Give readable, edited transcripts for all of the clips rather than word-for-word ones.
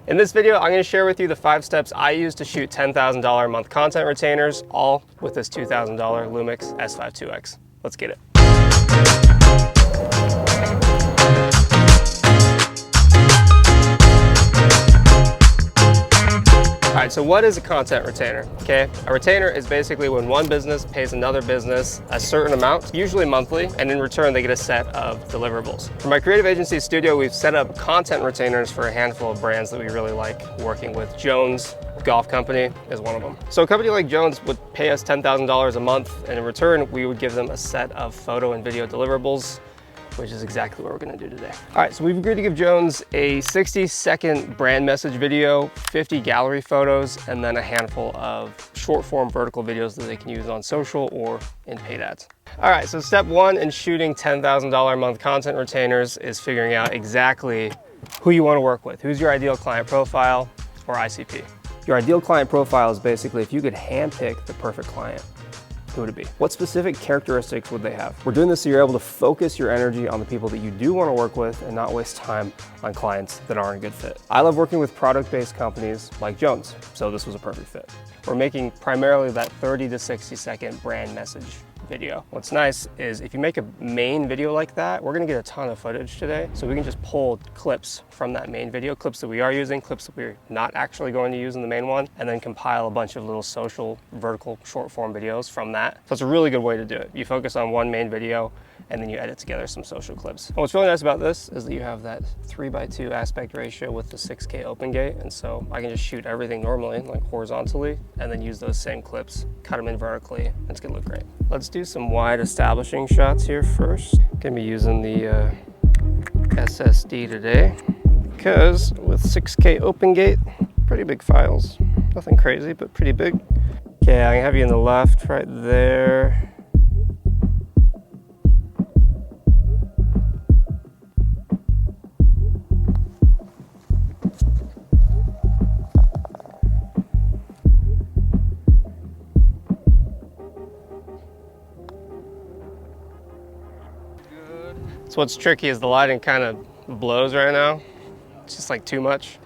In this video, I'm going to share with you the 5 steps I use to shoot $10,000 a month content retainers, all with this $2,000 LUMIX S5 IIX. Let's get it. All right, so what is a content retainer? Okay, a retainer is basically when one business pays another business a certain amount, usually monthly, and in return they get a set of deliverables. For my creative agency studio, we've set up content retainers for a handful of brands that we really like working with. Jones Golf Company is one of them. So a company like Jones would pay us $10,000 a month, and in return we would give them a set of photo and video deliverables, which is exactly what we're gonna do today. All right, so we've agreed to give Jones a 60-second brand message video, 50 gallery photos, and then a handful of short form vertical videos that they can use on social or in paid ads. All right, so step 1 in shooting $10,000 a month content retainers is figuring out exactly who you wanna work with. Who's your ideal client profile or ICP? Your ideal client profile is basically if you could handpick the perfect client, who would it be? What specific characteristics would they have? We're doing this so you're able to focus your energy on the people that you do want to work with and not waste time on clients that aren't a good fit. I love working with product-based companies like Jones, so this was a perfect fit. We're making primarily that 30 to 60 second brand message video. What's nice is if you make a main video like that, we're gonna get a ton of footage today, so we can just pull clips from that main video, clips that we are using, clips that we're not actually going to use in the main one, and then compile a bunch of little social, vertical, short form videos from that. So it's a really good way to do it. You focus on one main video, and then you edit together some social clips. And what's really nice about this is that you have that 3:2 aspect ratio with the 6K open gate, and so I can just shoot everything normally, like horizontally, and then use those same clips, cut them in vertically, and it's gonna look great. Let's do some wide establishing shots here first. Gonna be using the SSD today, because with 6K open gate, pretty big files. Nothing crazy, but pretty big. Okay, I can have you in the left right there. So what's tricky is the lighting kind of blows right now. It's just like too much.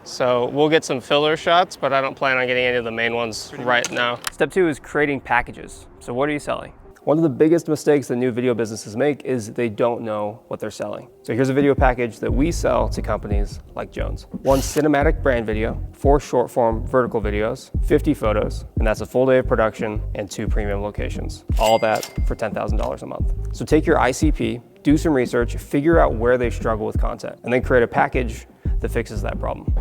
So we'll get some filler shots, but I don't plan on getting any of the main ones right now. Step 2 is creating packages. So what are you selling? One of the biggest mistakes that new video businesses make is they don't know what they're selling. So here's a video package that we sell to companies like Jones. 1 cinematic brand video, 4 short form vertical videos, 50 photos, and that's a full day of production and 2 premium locations. All that for $10,000 a month. So take your ICP, do some research, figure out where they struggle with content, and then create a package that fixes that problem.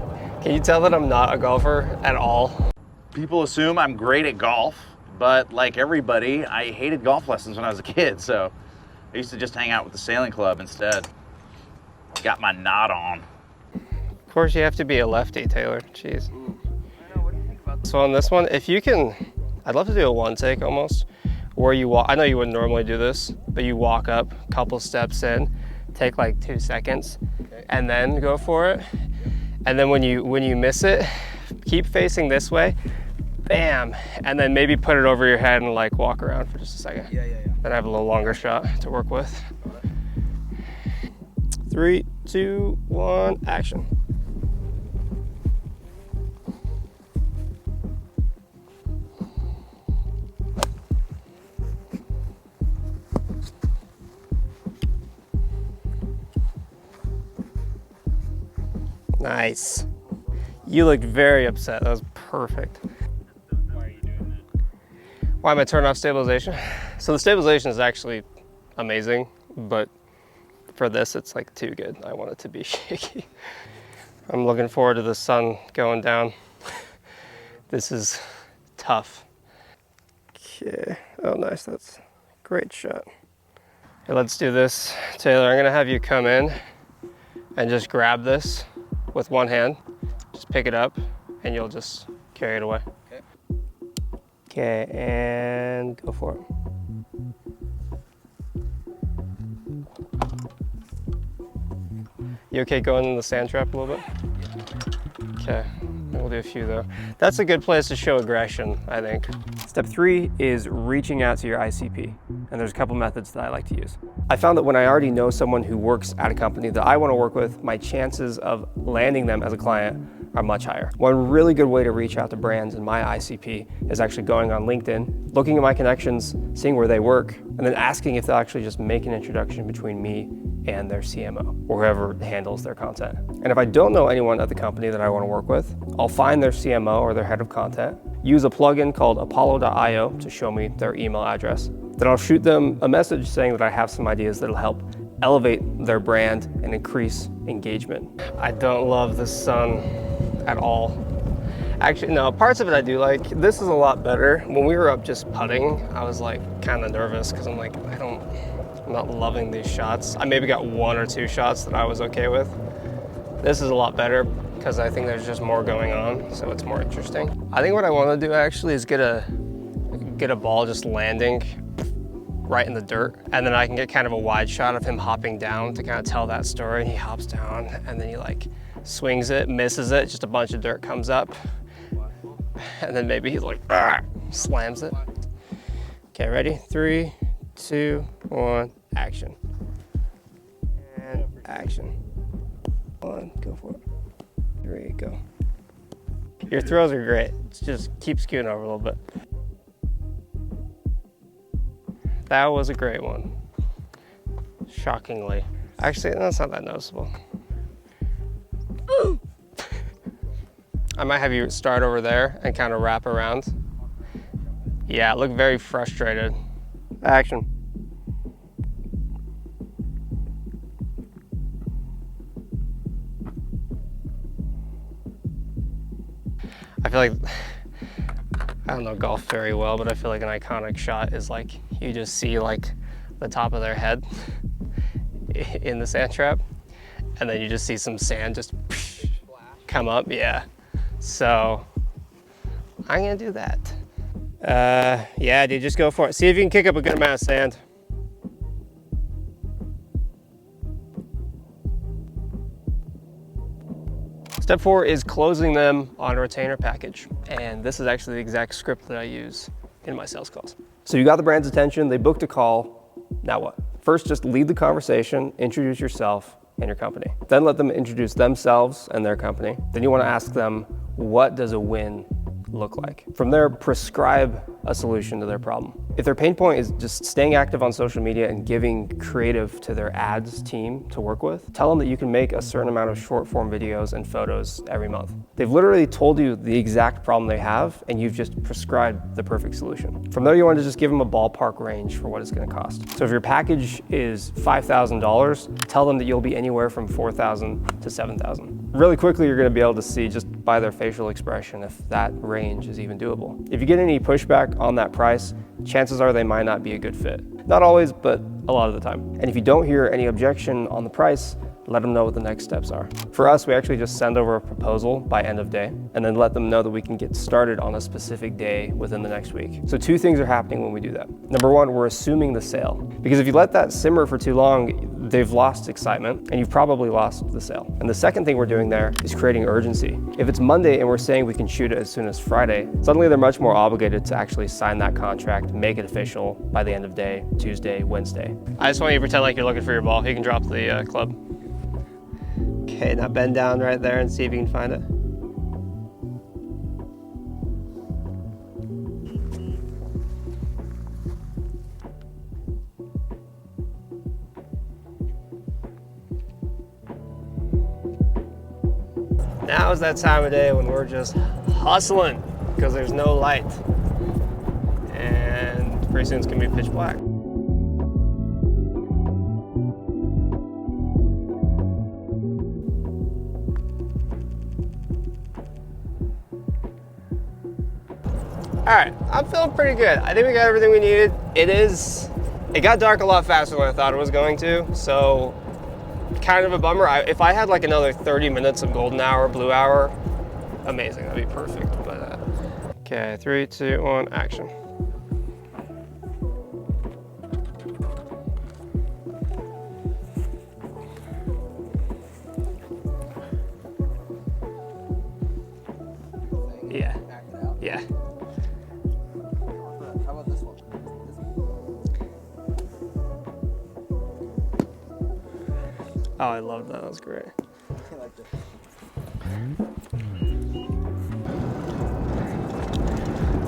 Can you tell that I'm not a golfer at all? People assume I'm great at golf, but like everybody, I hated golf lessons when I was a kid, so I used to just hang out with the sailing club instead. Got my knot on. Of course you have to be a lefty, Taylor, jeez. What do you think about this? So on this one, if you can, I'd love to do a one take almost, where you walk, I know you wouldn't normally do this, but you walk up a couple steps in, take like 2 seconds, okay, and then go for it. And then when you miss it, keep facing this way, bam, and then maybe put it over your head and like walk around for just a second. Yeah. Then I have a little longer shot to work with. 3, 2, 1, action. Nice. You looked very upset. That was perfect. Why are you doing that? Why am I turning off stabilization? So the stabilization is actually amazing, but for this, it's like too good. I want it to be shaky. I'm looking forward to the sun going down. This is tough. Okay. Oh, nice. That's a great shot. Okay, let's do this. Taylor, I'm gonna have you come in and just grab this with one hand. Just pick it up and you'll just carry it away. Okay, and go for it. You okay going in the sand trap a little bit? Okay, we'll do a few though. That's a good place to show aggression, I think. Step 3 is reaching out to your ICP. and there's a couple methods that I like to use. I found that when I already know someone who works at a company that I want to work with, my chances of landing them as a client are much higher. One really good way to reach out to brands in my ICP is actually going on LinkedIn, looking at my connections, seeing where they work, and then asking if they'll actually just make an introduction between me and their CMO, or whoever handles their content. And if I don't know anyone at the company that I want to work with, I'll find their CMO or their head of content, use a plugin called Apollo.io to show me their email address. Then I'll shoot them a message saying that I have some ideas that'll help elevate their brand and increase engagement. I don't love the sun at all. Actually, no, parts of it I do like. This is a lot better. When we were up just putting, I was like kind of nervous because I'm like, I'm not loving these shots. I maybe got 1 or 2 shots that I was okay with. This is a lot better because I think there's just more going on, so it's more interesting. I think what I want to do actually is get a ball just landing right in the dirt, and then I can get kind of a wide shot of him hopping down to kind of tell that story. And he hops down and then he like swings it, misses it, just a bunch of dirt comes up, and then maybe he like slams it. Okay, ready? 3, 2, 1, action. And action. 1, go for it. 3, go. Your throws are great. Just keep skewing over a little bit. That was a great one. Shockingly. Actually, that's not that noticeable. I might have you start over there and kind of wrap around. Yeah, look very frustrated. Action. I feel like, I don't know golf very well, but I feel like an iconic shot is like, you just see like the top of their head in the sand trap, and then you just see some sand just come up, yeah. So, I'm gonna do that. Yeah, dude, just go for it. See if you can kick up a good amount of sand. Step 4 is closing them on a retainer package. And this is actually the exact script that I use in my sales calls. So you got the brand's attention, they booked a call, now what? First, just lead the conversation, introduce yourself and your company. Then let them introduce themselves and their company. Then you want to ask them, what does a win look like? From there, prescribe a solution to their problem. If their pain point is just staying active on social media and giving creative to their ads team to work with, tell them that you can make a certain amount of short form videos and photos every month. They've literally told you the exact problem they have, and you've just prescribed the perfect solution. From there, you want to just give them a ballpark range for what it's going to cost. So if your package is $5,000, tell them that you'll be anywhere from $4,000 to $7,000. Really quickly, you're going to be able to see just by their facial expression if that range is even doable. If you get any pushback on that price, chances are they might not be a good fit. Not always, but a lot of the time. And if you don't hear any objection on the price, let them know what the next steps are. For us, we actually just send over a proposal by end of day and then let them know that we can get started on a specific day within the next week. So 2 things are happening when we do that. Number 1, we're assuming the sale. Because if you let that simmer for too long, they've lost excitement and you've probably lost the sale. And the second thing we're doing there is creating urgency. If it's Monday and we're saying we can shoot it as soon as Friday, suddenly they're much more obligated to actually sign that contract, make it official by the end of day, Tuesday, Wednesday. I just want you to pretend like you're looking for your ball. You can drop the club. Okay, now bend down right there and see if you can find it. Now is that time of day when we're just hustling because there's no light. And pretty soon it's gonna be pitch black. All right, I'm feeling pretty good. I think we got everything we needed. It got dark a lot faster than I thought it was going to, so kind of a bummer. If I had like another 30 minutes of golden hour, blue hour, amazing, that'd be perfect. But okay, 3, 2, 1, action. Yeah, yeah. Oh, I love that. That was great.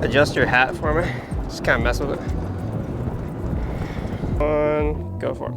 Adjust your hat for me. Just kind of mess with it. One, go for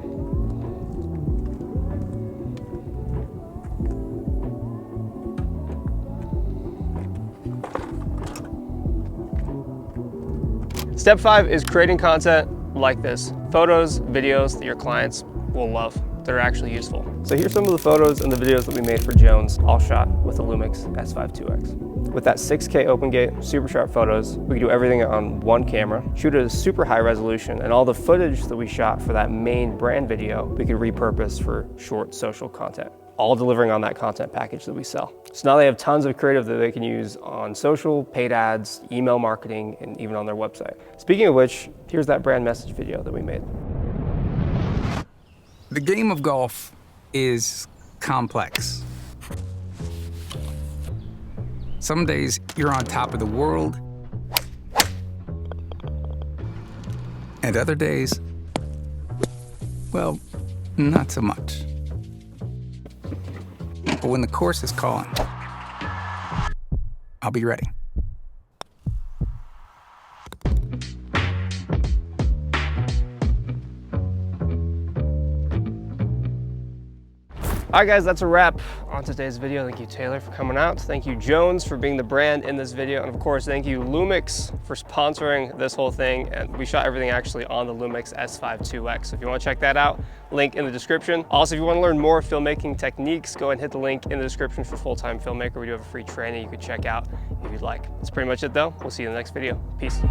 it. Step 5 is creating content like this. Photos, videos that your clients will love, that are actually useful. So here's some of the photos and the videos that we made for Jones, all shot with the LUMIX S5 2X. With that 6K open gate, super sharp photos, we can do everything on one camera, shoot at a super high resolution, and all the footage that we shot for that main brand video, we could repurpose for short social content, all delivering on that content package that we sell. So now they have tons of creative that they can use on social, paid ads, email marketing, and even on their website. Speaking of which, here's that brand message video that we made. The game of golf is complex. Some days you're on top of the world, and other days, well, not so much. But when the course is calling, I'll be ready. All right guys, that's a wrap on today's video. Thank you Taylor for coming out. Thank you Jones for being the brand in this video. And of course, thank you LUMIX for sponsoring this whole thing. And we shot everything actually on the LUMIX S5 2X. So if you want to check that out, link in the description. Also, if you want to learn more filmmaking techniques, go ahead and hit the link in the description for Full-Time Filmmaker. We do have a free training you can check out if you'd like. That's pretty much it though. We'll see you in the next video. Peace.